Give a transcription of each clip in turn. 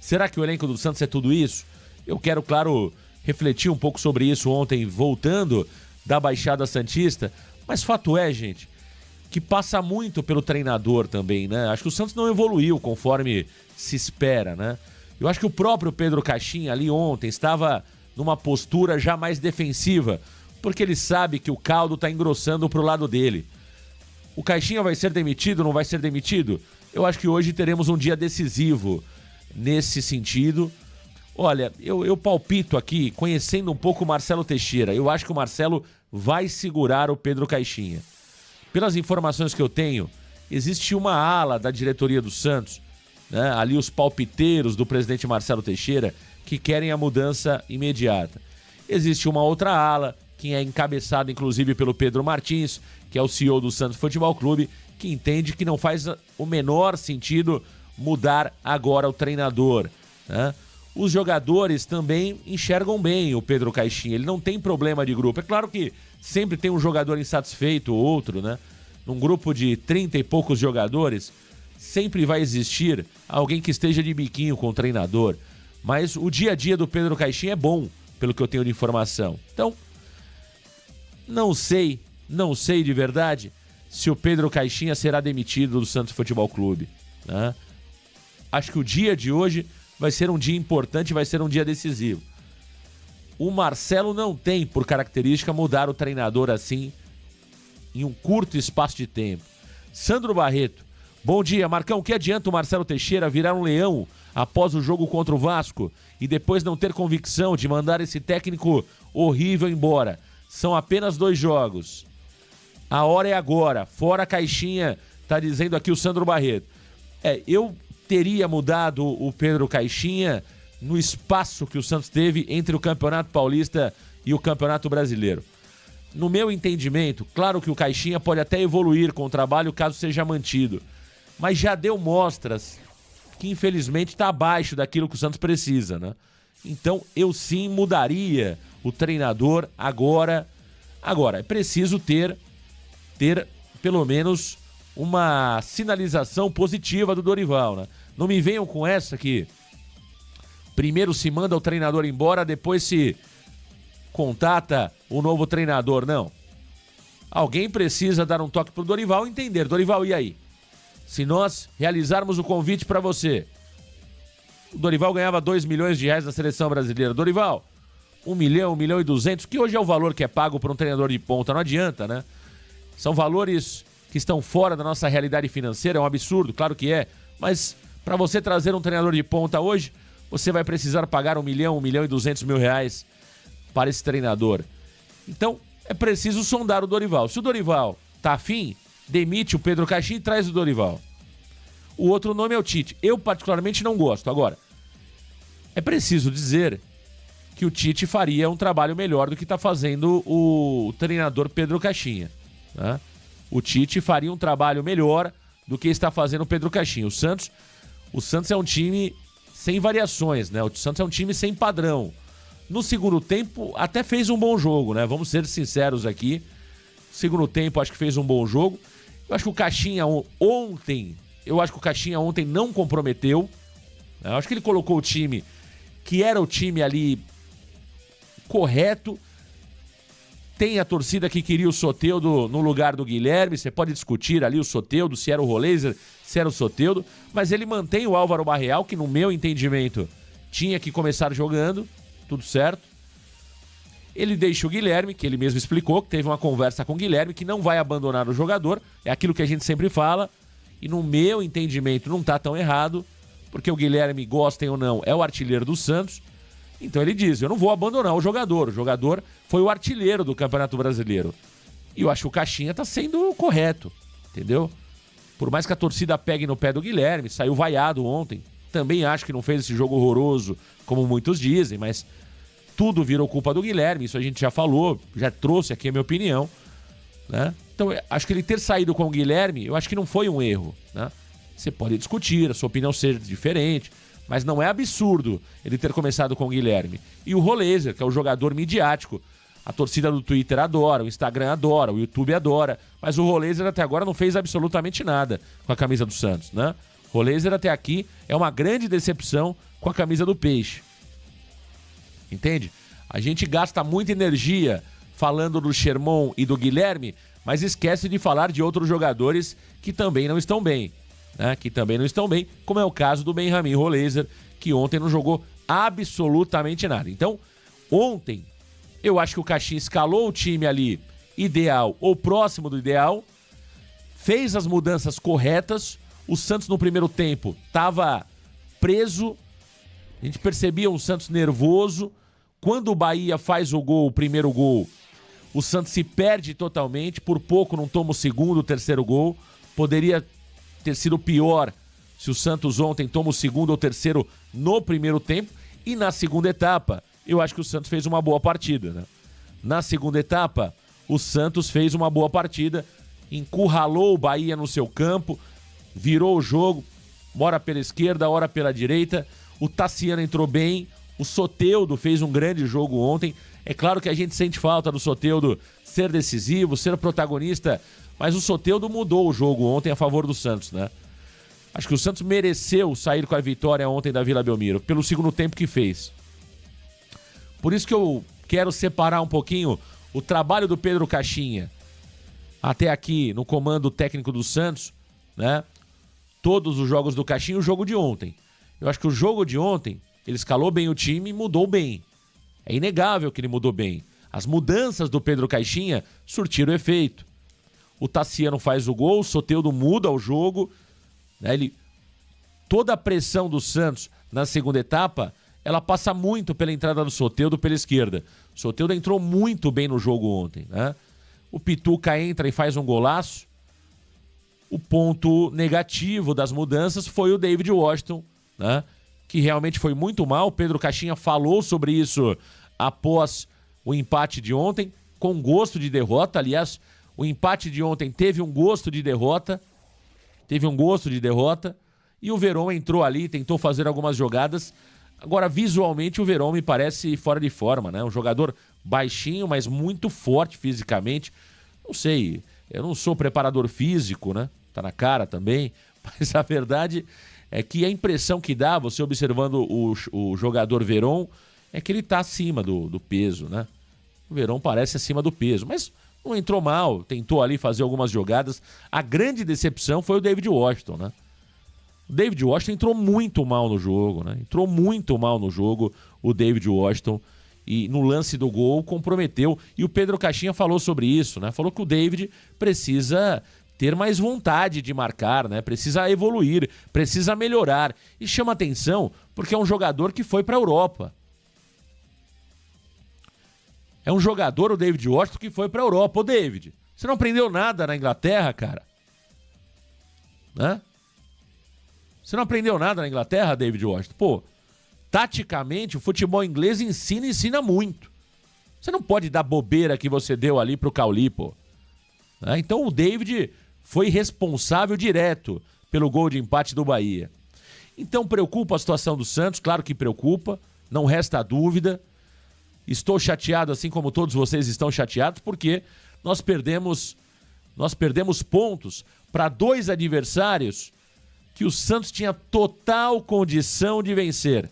Será que o elenco do Santos é tudo isso? Eu quero, claro, refletir um pouco sobre isso ontem, voltando da Baixada Santista, mas fato é, gente, que passa muito pelo treinador também, né? Acho que o Santos não evoluiu conforme se espera, né? Eu acho que o próprio Pedro Caixinha ali ontem estava numa postura já mais defensiva, porque ele sabe que o caldo está engrossando pro lado dele. O Caixinha vai ser demitido, não vai ser demitido? Eu acho que hoje teremos um dia decisivo nesse sentido. Olha, eu palpito aqui, conhecendo um pouco o Marcelo Teixeira, eu acho que o Marcelo vai segurar o Pedro Caixinha. Pelas informações que eu tenho, existe uma ala da diretoria do Santos, né, ali os palpiteiros do presidente Marcelo Teixeira, que querem a mudança imediata. Existe uma outra ala, que é encabeçada inclusive pelo Pedro Martins, que é o CEO do Santos Futebol Clube, que entende que não faz o menor sentido mudar agora o treinador, né? Os jogadores também enxergam bem o Pedro Caixinha, ele não tem problema de grupo. É claro que sempre tem um jogador insatisfeito ou outro, né? Num grupo de 30 e poucos jogadores, sempre vai existir alguém que esteja de biquinho com o treinador. Mas o dia a dia do Pedro Caixinha é bom, pelo que eu tenho de informação. Então, não sei de verdade se o Pedro Caixinha será demitido do Santos Futebol Clube, né? Acho que o dia de hoje vai ser um dia importante, vai ser um dia decisivo. O Marcelo não tem, por característica, mudar o treinador assim em um curto espaço de tempo. Sandro Barreto, bom dia, Marcão. Que adianta o Marcelo Teixeira virar um leão após o jogo contra o Vasco e depois não ter convicção de mandar esse técnico horrível embora? São apenas 2 jogos. A hora é agora. Fora a Caixinha, tá dizendo aqui o Sandro Barreto. Eu teria mudado o Pedro Caixinha no espaço que o Santos teve entre o Campeonato Paulista e o Campeonato Brasileiro. No meu entendimento, claro que o Caixinha pode até evoluir com o trabalho caso seja mantido, mas já deu mostras que infelizmente está abaixo daquilo que o Santos precisa, né? Então eu sim mudaria o treinador agora. Agora, é preciso ter pelo menos uma sinalização positiva do Dorival, né? Não me venham com essa que primeiro se manda o treinador embora, depois se contata o novo treinador, não. Alguém precisa dar um toque pro Dorival entender. Dorival, e aí? Se nós realizarmos o convite para você, o Dorival ganhava 2 milhões de reais na seleção brasileira. Dorival, 1 milhão, 1 milhão e 200, que hoje é o valor que é pago por um treinador de ponta, não adianta, né? São valores que estão fora da nossa realidade financeira, é um absurdo, claro que é, mas para você trazer um treinador de ponta hoje, você vai precisar pagar 1 milhão, 1 milhão e 200 mil reais para esse treinador. Então, é preciso sondar o Dorival. Se o Dorival tá afim, demite o Pedro Caixinha e traz o Dorival. O outro nome é o Tite. Eu particularmente não gosto. Agora, é preciso dizer que o Tite faria um trabalho melhor do que está fazendo o treinador Pedro Caixinha, né? O Tite faria um trabalho melhor do que está fazendo o Pedro Caixinha. O Santos é um time sem variações, né? O Santos é um time sem padrão. No segundo tempo, até fez um bom jogo, né? Vamos ser sinceros aqui. Segundo tempo, acho que fez um bom jogo. Eu acho que o Caixinha ontem não comprometeu. Eu acho que ele colocou o time que era o time ali correto. Tem a torcida que queria o Soteldo no lugar do Guilherme. Você pode discutir ali o Soteldo, se era o Roleiser, se era o Soteldo. Mas ele mantém o Álvaro Barreal, que no meu entendimento tinha que começar jogando. Tudo certo. Ele deixa o Guilherme, que ele mesmo explicou, que teve uma conversa com o Guilherme, que não vai abandonar o jogador. É aquilo que a gente sempre fala. E no meu entendimento não tá tão errado, porque o Guilherme, gostem ou não, é o artilheiro do Santos. Então ele diz, eu não vou abandonar o jogador. O jogador foi o artilheiro do Campeonato Brasileiro. E eu acho que o Caixinha tá sendo correto, entendeu? Por mais que a torcida pegue no pé do Guilherme, saiu vaiado ontem. Também acho que não fez esse jogo horroroso, como muitos dizem, mas tudo virou culpa do Guilherme. Isso a gente já falou, já trouxe aqui a minha opinião, né? Então, acho que ele ter saído com o Guilherme, eu acho que não foi um erro, né? Você pode discutir, a sua opinião ser diferente, mas não é absurdo ele ter começado com o Guilherme. E o Roleiser, que é o jogador midiático. A torcida do Twitter adora, o Instagram adora, o YouTube adora, mas o Roleiser até agora não fez absolutamente nada com a camisa do Santos, né? Roleiser até aqui é uma grande decepção com a camisa do Peixe. Entende? A gente gasta muita energia falando do Sherman e do Guilherme, mas esquece de falar de outros jogadores que também não estão bem. Né? Que também não estão bem, como é o caso do Benjamin Roleiser, que ontem não jogou absolutamente nada. Então, ontem, eu acho que o Caxias escalou o time ali ideal ou próximo do ideal, fez as mudanças corretas. O Santos no primeiro tempo estava preso, a gente percebia um Santos nervoso. Quando o Bahia faz o gol, o primeiro gol, o Santos se perde totalmente, por pouco não toma o segundo, o terceiro gol. Poderia ter sido pior se o Santos ontem toma o segundo ou terceiro no primeiro tempo. E na segunda etapa, eu acho que o Santos fez uma boa partida, né? Na segunda etapa, o Santos fez uma boa partida, encurralou o Bahia no seu campo, virou o jogo, ora pela esquerda, ora pela direita. O Tassiano entrou bem, o Soteldo fez um grande jogo ontem. É claro que a gente sente falta do Soteldo ser decisivo, ser protagonista, mas o Soteldo mudou o jogo ontem a favor do Santos, né? Acho que o Santos mereceu sair com a vitória ontem da Vila Belmiro, pelo segundo tempo que fez. Por isso que eu quero separar um pouquinho o trabalho do Pedro Caixinha até aqui no comando técnico do Santos, né? Todos os jogos do Caixinha e o jogo de ontem. Eu acho que o jogo de ontem, ele escalou bem o time e mudou bem. É inegável que ele mudou bem. As mudanças do Pedro Caixinha surtiram efeito. O Tassiano faz o gol, o Soteldo muda o jogo, né? Toda a pressão do Santos na segunda etapa, ela passa muito pela entrada do Soteldo pela esquerda. O Soteldo entrou muito bem no jogo ontem, né? O Pituca entra e faz um golaço. O ponto negativo das mudanças foi o David Washington, né? Que realmente foi muito mal. O Pedro Caixinha falou sobre isso após o empate de ontem, com gosto de derrota. Aliás, o empate de ontem teve um gosto de derrota. E o Verón entrou ali, tentou fazer algumas jogadas. Agora, visualmente, o Verón me parece fora de forma, né? Um jogador baixinho, mas muito forte fisicamente. Não sei, eu não sou preparador físico, né? Tá na cara também. Mas a verdade é que a impressão que dá, você observando o jogador Verón, é que ele tá acima do peso, né? O Verón parece acima do peso, mas não entrou mal, tentou ali fazer algumas jogadas. A grande decepção foi o David Washington, né? O David Washington entrou muito mal no jogo, né? Entrou muito mal no jogo o David Washington, e no lance do gol comprometeu. E o Pedro Caixinha falou sobre isso, né? Falou que o David precisa ter mais vontade de marcar, né? Precisa evoluir, precisa melhorar. E chama atenção porque é um jogador que foi para a Europa. É um jogador, o David Washington, que foi para a Europa. Ô, David, você não aprendeu nada na Inglaterra, cara? Né? Você não aprendeu nada na Inglaterra, David Washington? Pô, taticamente, o futebol inglês ensina muito. Você não pode dar bobeira que você deu ali pro Cauli, pô. Né? Então o David foi responsável direto pelo gol de empate do Bahia. Então preocupa a situação do Santos, claro que preocupa, não resta dúvida. Estou chateado, assim como todos vocês estão chateados, porque nós perdemos pontos para dois adversários que o Santos tinha total condição de vencer.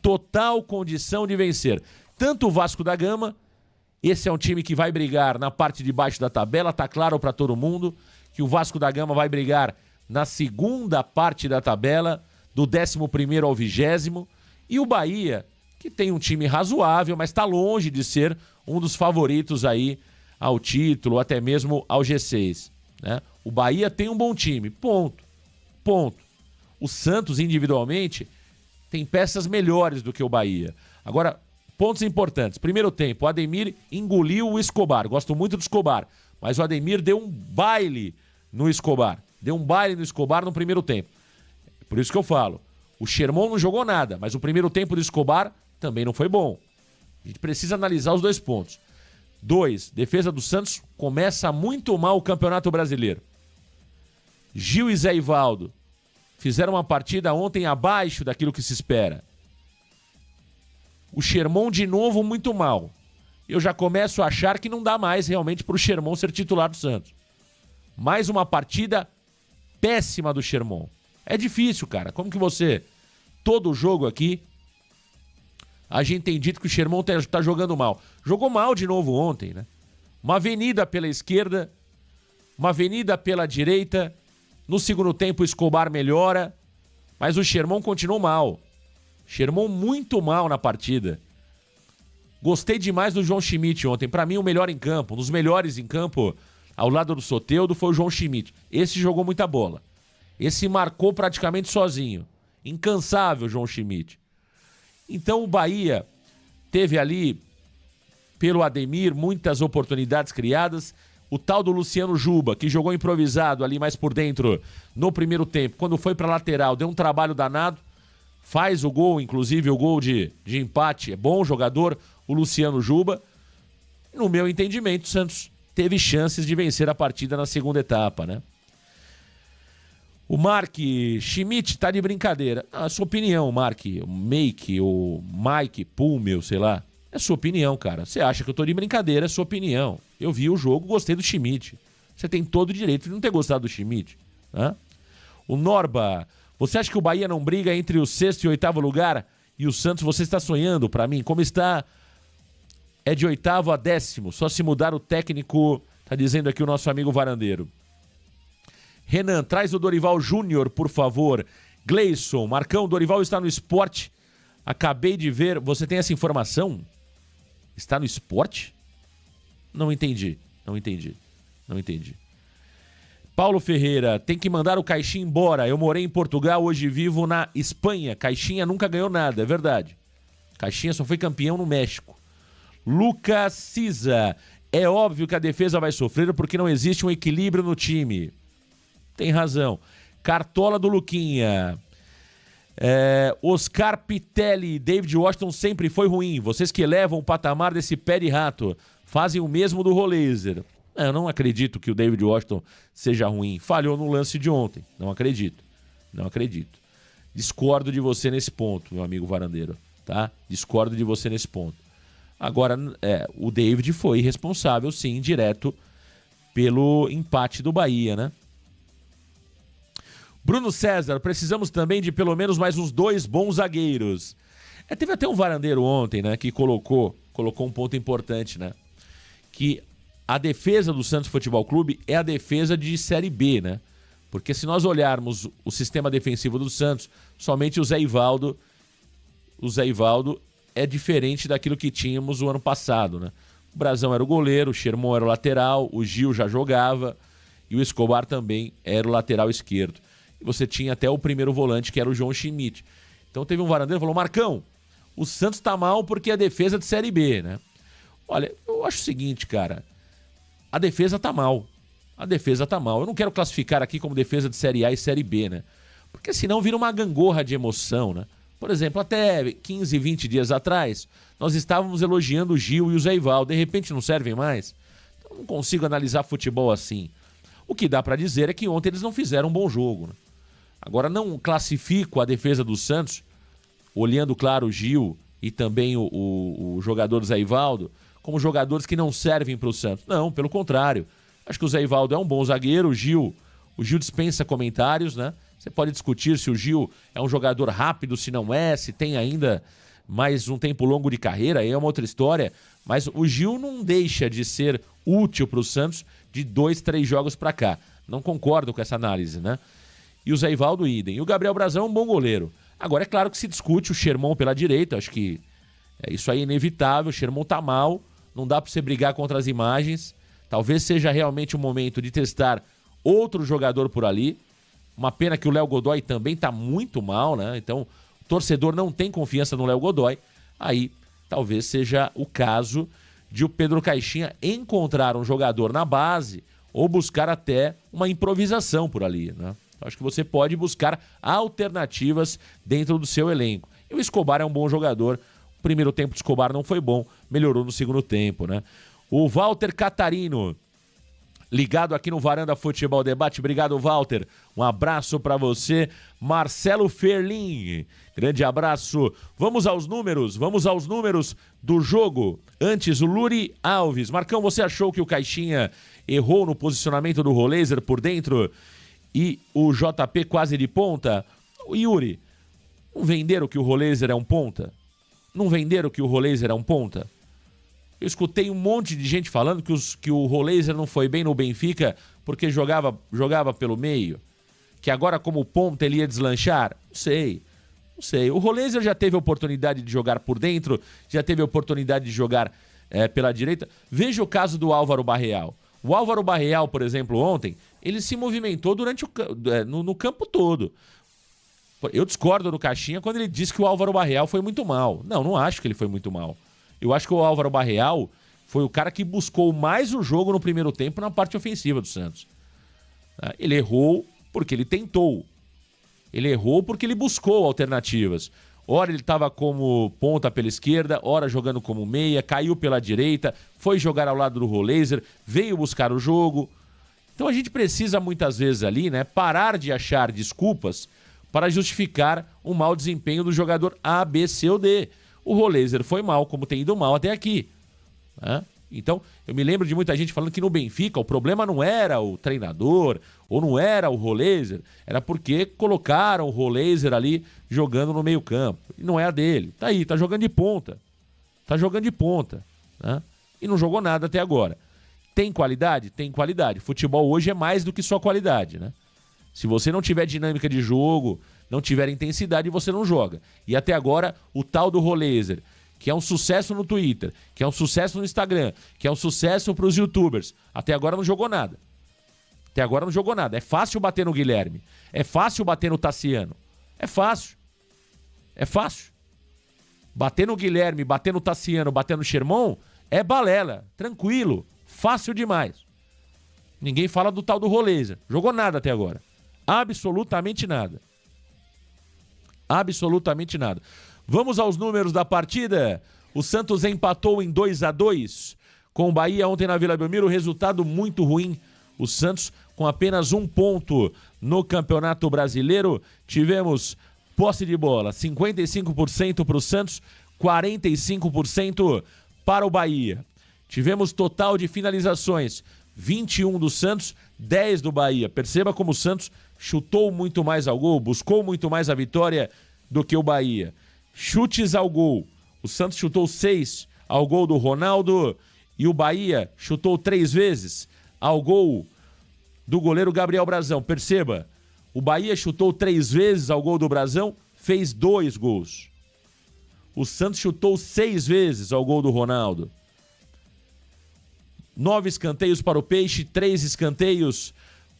Total condição de vencer. Tanto o Vasco da Gama, esse é um time que vai brigar na parte de baixo da tabela, tá claro para todo mundo que o Vasco da Gama vai brigar na segunda parte da tabela, do 11º ao 20º, e o Bahia, que tem um time razoável, mas está longe de ser um dos favoritos aí ao título, até mesmo ao G6, né? O Bahia tem um bom time, ponto. O Santos, individualmente, tem peças melhores do que o Bahia. Agora, pontos importantes. Primeiro tempo, o Ademir engoliu o Escobar. Gosto muito do Escobar, mas o Ademir deu um baile no Escobar. Deu um baile no Escobar no primeiro tempo. Por isso que eu falo, o Sherman não jogou nada, mas o primeiro tempo do Escobar também não foi bom. A gente precisa analisar os dois pontos. 2, defesa do Santos começa muito mal o Campeonato Brasileiro. Gil e Zé Ivaldo fizeram uma partida ontem abaixo daquilo que se espera. O Sherman de novo muito mal. Eu já começo a achar que não dá mais realmente para o Sherman ser titular do Santos. Mais uma partida péssima do Sherman. É difícil, cara. Como que você... Todo jogo aqui, a gente tem dito que o Sherman tá jogando mal. Jogou mal de novo ontem, né? Uma avenida pela esquerda, uma avenida pela direita. No segundo tempo o Escobar melhora, mas o Sherman continuou mal. Sherman muito mal na partida. Gostei demais do João Schmidt ontem. Pra mim o melhor em campo, um dos melhores em campo, ao lado do Soteldo, foi o João Schmidt. Esse jogou muita bola. Esse marcou praticamente sozinho. Incansável, João Schmidt. Então o Bahia teve ali, pelo Ademir, muitas oportunidades criadas. O tal do Luciano Juba, que jogou improvisado ali mais por dentro no primeiro tempo. Quando foi pra lateral, deu um trabalho danado. Faz o gol, inclusive o gol de empate. É bom jogador, o Luciano Juba. No meu entendimento, o Santos teve chances de vencer a partida na segunda etapa, né? O Mark Schmidt tá de brincadeira. A sua opinião, Mark, o Make, o Mike, Pummel, sei lá. É sua opinião, cara. Você acha que eu tô de brincadeira, é sua opinião. Eu vi o jogo, gostei do Schmidt. Você tem todo o direito de não ter gostado do Schmidt. Né? O Norba, você acha que o Bahia não briga entre o sexto e o oitavo lugar? E o Santos, você está sonhando pra mim? Como está? É de oitavo a décimo. Só se mudar o técnico, tá dizendo aqui o nosso amigo Varandeiro. Renan, traz o Dorival Júnior, por favor. Gleison, Marcão, Dorival está no esporte. Acabei de ver. Você tem essa informação? Está no esporte? Não entendi. Paulo Ferreira, tem que mandar o Caixinha embora. Eu morei em Portugal, hoje vivo na Espanha. Caixinha nunca ganhou nada, é verdade. Caixinha só foi campeão no México. Lucas Cisa, é óbvio que a defesa vai sofrer porque não existe um equilíbrio no time. Tem razão. Cartola do Luquinha. Oscar Pitelli, David Washington sempre foi ruim. Vocês que elevam o patamar desse pé de rato fazem o mesmo do Roleiser. Eu não acredito que o David Washington seja ruim. Falhou no lance de ontem. Não acredito. Discordo de você nesse ponto, meu amigo Varandeiro. Tá? Discordo de você nesse ponto. Agora, o David foi responsável, sim, direto pelo empate do Bahia, né? Bruno César, precisamos também de pelo menos mais uns 2 bons zagueiros. Teve até um Varandeiro ontem, né, que colocou um ponto importante, né? Que a defesa do Santos Futebol Clube é a defesa de Série B, né? Porque se nós olharmos o sistema defensivo do Santos, somente o Zé Ivaldo é diferente daquilo que tínhamos o ano passado, né? O Brazão era o goleiro, o Sherman era o lateral, o Gil já jogava e o Escobar também era o lateral esquerdo. E você tinha até o primeiro volante, que era o João Schmidt. Então teve um Varandeiro que falou, Marcão, o Santos tá mal porque é defesa de Série B, né? Olha, eu acho o seguinte, cara, a defesa tá mal. Eu não quero classificar aqui como defesa de Série A e Série B, né? Porque senão vira uma gangorra de emoção, né? Por exemplo, até 15, 20 dias atrás, nós estávamos elogiando o Gil e o Zé Ivaldo. De repente não servem mais? Então, eu não consigo analisar futebol assim. O que dá pra dizer é que ontem eles não fizeram um bom jogo, né? Agora, não classifico a defesa do Santos, olhando, claro, o Gil e também o jogador Zé Ivaldo, como jogadores que não servem para o Santos. Não, pelo contrário. Acho que o Zé Ivaldo é um bom zagueiro, o Gil dispensa comentários, né? Você pode discutir se o Gil é um jogador rápido, se não é, se tem ainda mais um tempo longo de carreira, aí é uma outra história. Mas o Gil não deixa de ser útil para o Santos de 2, 3 jogos para cá. Não concordo com essa análise, né? E o Zé Ivaldo, idem. E o Gabriel Brazão é um bom goleiro. Agora, é claro que se discute o Sherman pela direita, acho que isso aí é inevitável, o Sherman tá mal, não dá para você brigar contra as imagens. Talvez seja realmente o momento de testar outro jogador por ali. Uma pena que o Léo Godoy também tá muito mal, né? Então, o torcedor não tem confiança no Léo Godoy. Aí, talvez seja o caso de o Pedro Caixinha encontrar um jogador na base ou buscar até uma improvisação por ali, né? Acho que você pode buscar alternativas dentro do seu elenco. E o Escobar é um bom jogador. O primeiro tempo do Escobar não foi bom, melhorou no segundo tempo, né? O Walter Catarino, ligado aqui no Varanda Futebol Debate. Obrigado, Walter. Um abraço para você. Marcelo Ferlin, grande abraço. Vamos aos números do jogo. Antes, o Luri Alves. Marcão, você achou que o Caixinha errou no posicionamento do Roleiser por dentro? e o JP quase de ponta. O Yuri, não venderam que o Roleiser é um ponta? Não venderam que o Roleiser é um ponta? Eu escutei um monte de gente falando que o Roleiser não foi bem no Benfica porque jogava pelo meio. Que agora como ponta ele ia deslanchar. Não sei. O Roleiser já teve a oportunidade de jogar por dentro, já teve a oportunidade de jogar pela direita. Veja o caso do Álvaro Barreal. O Álvaro Barreal, por exemplo, ontem, ele se movimentou no campo todo. Eu discordo do Caixinha quando ele diz que o Álvaro Barreal foi muito mal. Não acho que ele foi muito mal. Eu acho que o Álvaro Barreal foi o cara que buscou mais o jogo no primeiro tempo na parte ofensiva do Santos. Ele errou porque ele tentou. Ele errou porque ele buscou alternativas. Ora ele estava como ponta pela esquerda, ora jogando como meia, caiu pela direita, foi jogar ao lado do Roleiser, veio buscar o jogo. Então a gente precisa muitas vezes ali, né, parar de achar desculpas para justificar o mau desempenho do jogador A, B, C ou D. O Roleiser foi mal, como tem ido mal até aqui. Então, eu me lembro de muita gente falando que no Benfica o problema não era o treinador ou não era o Roleiser, era porque colocaram o Roleiser ali jogando no meio campo. E não é a dele. Tá aí, tá jogando de ponta. Né? E não jogou nada até agora. Tem qualidade? Tem qualidade. Futebol hoje é mais do que só qualidade, né? Se você não tiver dinâmica de jogo, não tiver intensidade, você não joga. E até agora, o tal do Roleiser, que é um sucesso no Twitter, que é um sucesso no Instagram, que é um sucesso para os youtubers, até agora não jogou nada. É fácil bater no Guilherme. É fácil bater no Tassiano. É fácil. Bater no Guilherme, bater no Tassiano, bater no Sherman é balela. Tranquilo. Fácil demais. Ninguém fala do tal do Roleiser. Jogou nada até agora. Absolutamente nada. Vamos aos números da partida. O Santos empatou em 2-2 com o Bahia ontem na Vila Belmiro. Resultado muito ruim. O Santos com apenas 1 ponto no Campeonato Brasileiro. Tivemos posse de bola, 55% para o Santos, 45% para o Bahia. Tivemos total de finalizações, 21 do Santos, 10 do Bahia. Perceba como o Santos chutou muito mais ao gol, buscou muito mais a vitória do que o Bahia. Chutes ao gol. O Santos chutou 6 ao gol do Ronaldo e o Bahia chutou 3 vezes ao gol do goleiro Gabriel Brazão. Perceba, o Bahia chutou 3 vezes ao gol do Brazão, fez 2 gols. O Santos chutou 6 vezes ao gol do Ronaldo. 9 escanteios para o Peixe, 3 escanteios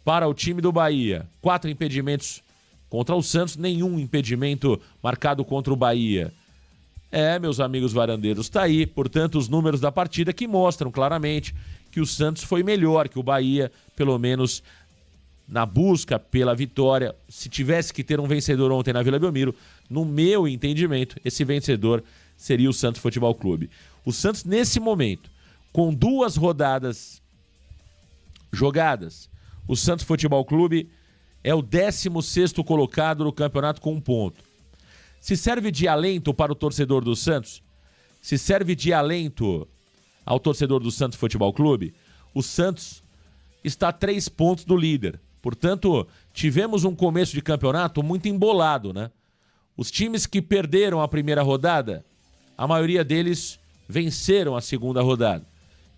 para o time do Bahia. 4 impedimentos contra o Santos, nenhum impedimento marcado contra o Bahia. Meus amigos varandeiros, tá aí, portanto, os números da partida que mostram claramente que o Santos foi melhor que o Bahia, pelo menos na busca pela vitória. Se tivesse que ter um vencedor ontem na Vila Belmiro, no meu entendimento, esse vencedor seria o Santos Futebol Clube. O Santos, nesse momento, com 2 rodadas jogadas, o Santos Futebol Clube é o 16º colocado no campeonato com 1 ponto. Se serve de alento para o torcedor do Santos, se serve de alento ao torcedor do Santos Futebol Clube, o Santos está a 3 pontos do líder. Portanto, tivemos um começo de campeonato muito embolado, né? Os times que perderam a primeira rodada, a maioria deles venceram a segunda rodada.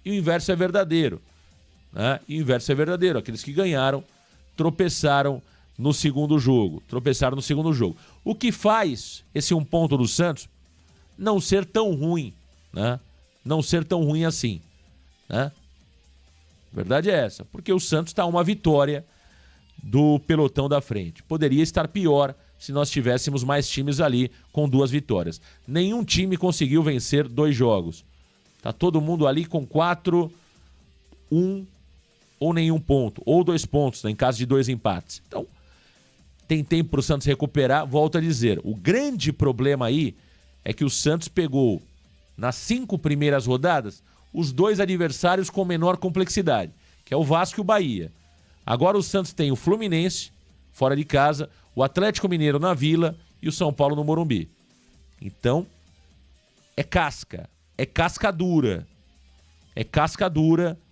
E o inverso é verdadeiro, né? Aqueles que ganharam tropeçaram no segundo jogo. O que faz esse 1 ponto do Santos não ser tão ruim, né? Não ser tão ruim assim, né? Verdade é essa, porque o Santos está a 1 vitória do pelotão da frente. Poderia estar pior se nós tivéssemos mais times ali com 2 vitórias. Nenhum time conseguiu vencer 2 jogos. Tá todo mundo ali com 4, 1 ou nenhum ponto, ou 2 pontos, né, em caso de 2 empates. Então, tem tempo para o Santos recuperar. Volto a dizer, o grande problema aí é que o Santos pegou, nas 5 primeiras rodadas, os 2 adversários com menor complexidade, que é o Vasco e o Bahia. Agora o Santos tem o Fluminense, fora de casa, o Atlético Mineiro na Vila e o São Paulo no Morumbi. Então, é casca dura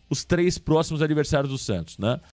os 3 próximos adversários do Santos, né?